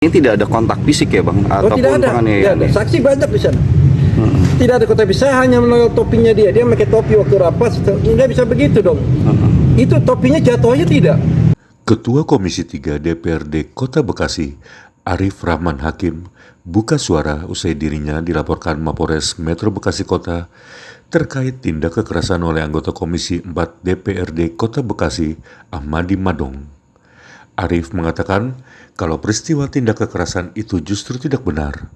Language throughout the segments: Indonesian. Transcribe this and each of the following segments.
Ini tidak ada kontak fisik ya Bang? Oh, tidak ada. Tidak ada. Saksi banyak di sana. Tidak ada kontak fisik, saya hanya menolak topinya dia. Dia pakai topi waktu rapat, nggak bisa begitu dong. Itu topinya jatuh aja tidak. Ketua Komisi 3 DPRD Kota Bekasi, Arif Rahman Hakim, buka suara usai dirinya dilaporkan Mapores Metro Bekasi Kota terkait tindak kekerasan oleh anggota Komisi 4 DPRD Kota Bekasi, Ahmadi Madong. Arif mengatakan kalau peristiwa tindak kekerasan itu justru tidak benar.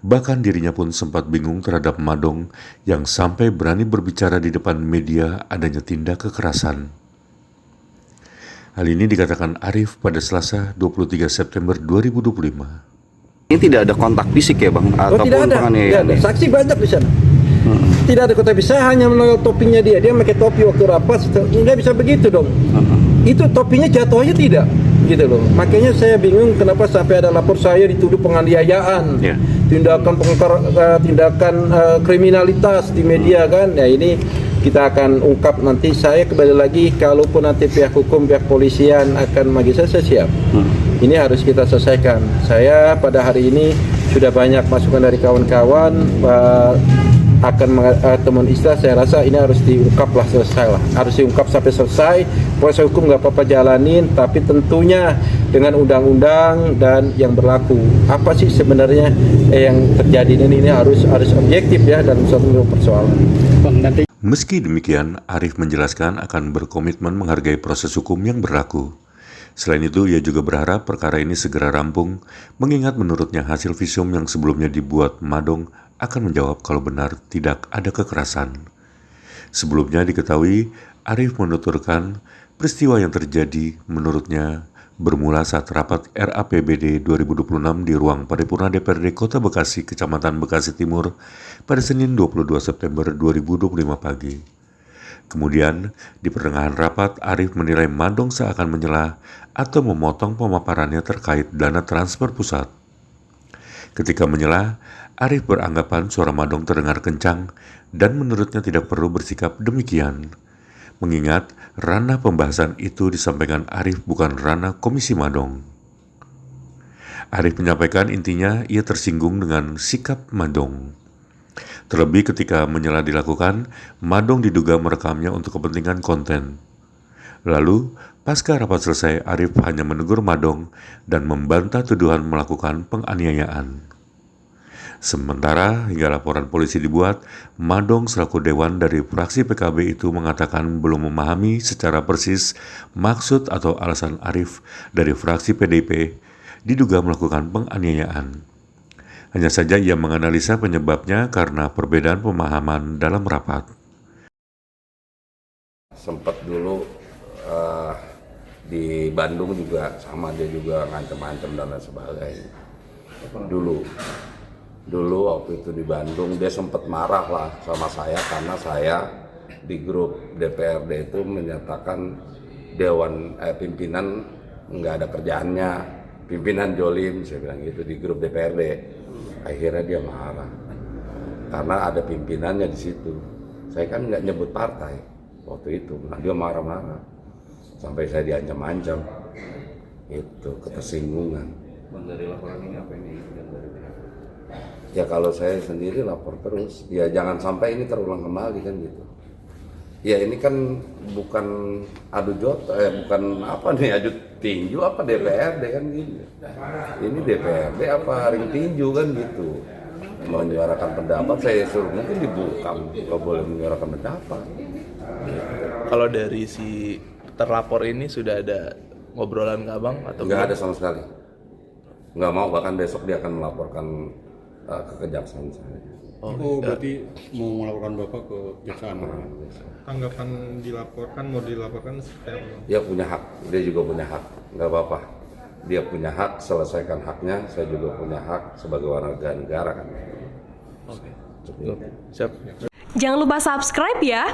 Bahkan dirinya pun sempat bingung terhadap Madong yang sampai berani berbicara di depan media adanya tindak kekerasan. Hal ini dikatakan Arif pada Selasa 23 September 2025. Ini tidak ada kontak fisik ya Bang? Oh, tidak ada. Tidak ada. Saksi banyak di sana. Tidak ada kontak fisik, saya hanya menolak topinya dia. Dia pakai topi waktu rapat, nggak bisa begitu dong. Itu topinya jatuh aja tidak. Gitu loh. Makanya saya bingung kenapa sampai ada lapor saya dituduh penganiayaan, tindakan kriminalitas di media kan. Ya ini kita akan ungkap nanti. Saya kembali lagi, kalaupun nanti pihak hukum, pihak polisian akan manggil saya siap. Ini harus kita selesaikan. Saya pada hari ini sudah banyak masukan dari kawan-kawan akan temuan istilah. Saya rasa ini harus diungkap lah, selesai lah, harus diungkap sampai selesai. Proses hukum nggak apa-apa jalanin, tapi tentunya dengan undang-undang dan yang berlaku. Apa sih sebenarnya yang terjadi ini harus objektif ya dan suatu persoalan. Meski demikian, Arif menjelaskan akan berkomitmen menghargai proses hukum yang berlaku. Selain itu, ia juga berharap perkara ini segera rampung, mengingat menurutnya hasil visum yang sebelumnya dibuat Madong akan menjawab kalau benar tidak ada kekerasan. Sebelumnya diketahui, Arif menuturkan peristiwa yang terjadi menurutnya bermula saat rapat RAPBD 2026 di ruang paripurna DPRD Kota Bekasi, Kecamatan Bekasi Timur pada Senin 22 September 2025 pagi. Kemudian, di pertengahan rapat, Arif menilai Madong seakan menyela atau memotong pemaparannya terkait dana transfer pusat. Ketika menyela, Arif beranggapan suara Madong terdengar kencang dan menurutnya tidak perlu bersikap demikian. Mengingat ranah pembahasan itu disampaikan Arif bukan ranah Komisi Madong. Arif menyampaikan intinya ia tersinggung dengan sikap Madong. Terlebih ketika menyela dilakukan, Madong diduga merekamnya untuk kepentingan konten. Lalu, pasca rapat selesai, Arif hanya menegur Madong dan membantah tuduhan melakukan penganiayaan. Sementara hingga laporan polisi dibuat, Madong selaku dewan dari fraksi PKB itu mengatakan belum memahami secara persis maksud atau alasan Arif dari fraksi PDIP diduga melakukan penganiayaan. Hanya saja ia menganalisa penyebabnya karena perbedaan pemahaman dalam rapat. Sempat dulu di Bandung juga sama, dia juga ngancem-ngancem dan lain sebagainya. Dulu waktu itu di Bandung dia sempat marah lah sama saya karena saya di grup DPRD itu menyatakan dewan pimpinan nggak ada kerjaannya, pimpinan jolim, saya bilang gitu di grup DPRD. Akhirnya dia marah karena ada pimpinannya di situ. Saya kan nggak nyebut partai waktu itu, nah dia marah-marah sampai saya diancam-ancam. Itu ketersinggungan. Dari laporan ini apa ini dari pihak? Ya kalau saya sendiri lapor terus, ya jangan sampai ini terulang kembali kan gitu. Ya ini kan bukan adu jot, bukan apa nih adu tinju apa DPRD kan gitu. Ini DPRD apa ring tinju kan gitu. Menyuarakan pendapat saya suruh mungkin dibuka, kalau boleh menyuarakan pendapat. Gitu. Kalau dari si terlapor ini sudah ada ngobrolan nggak Bang? Atau nggak ada sama sekali. Nggak mau, bahkan besok dia akan melaporkan ke kejaksaan saya. Oh, berarti mau melaporkan Bapak ke kejaksaan. Tanggapan mau dilaporkan seperti apa? Dia punya hak, dia juga punya hak, nggak apa-apa. Dia punya hak, selesaikan haknya, saya juga punya hak sebagai warga negara kan. Oke. Siap. Jangan lupa subscribe ya.